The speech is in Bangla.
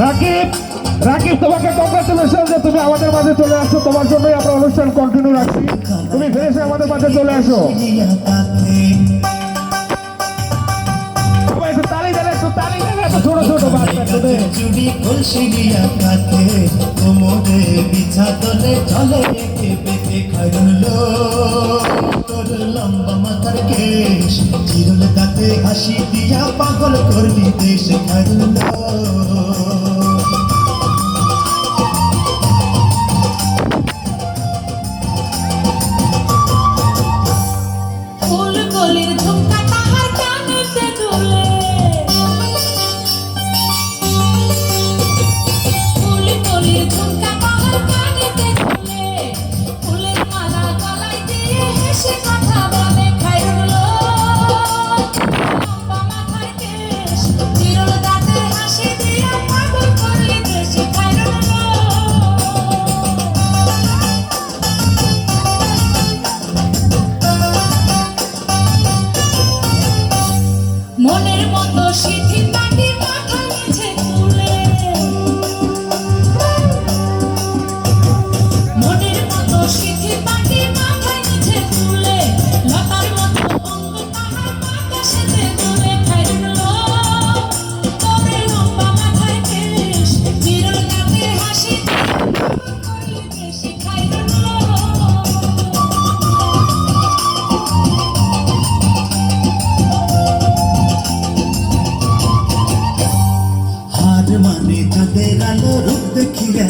রাকিব রাকিব তোমাকে কংগ্রেচুলেশন যে তুমি আমাদের মাঝে চলে আসছো। তোমার জন্যই আমরা অনুষ্ঠান কন্টিনিউ রাখছি। তুমি ফিরে এসে আমাদের মাঝে চলে আসো। সবাই একটু তালি দেন, একটু তালি দেন। ছোট ছোট বাচ্চা চুড়ি কলসিরিয়া কাতে কোমরে বিছা তলে চলে একে পেতে খাইলো তোর লম্বা মাথার কেশ চিরল দাঁতে হাসি দিয়া পাগল করলি দেশ খাইলো মনের মতো সিঁথি পাটি মাথা নিচে তুলে মনের মতো সিঁথি পাটি মাথা নিচে তুলে লতার মতো অঙ্গ তাহার আকাশেতে তুলে খাইলো তোরে লম্বা মাথায় কেশ চিরল দাঁতে হাসি দিয়ে বেশি খাইলো মানে তাদের আলো রূপ দেখিয়া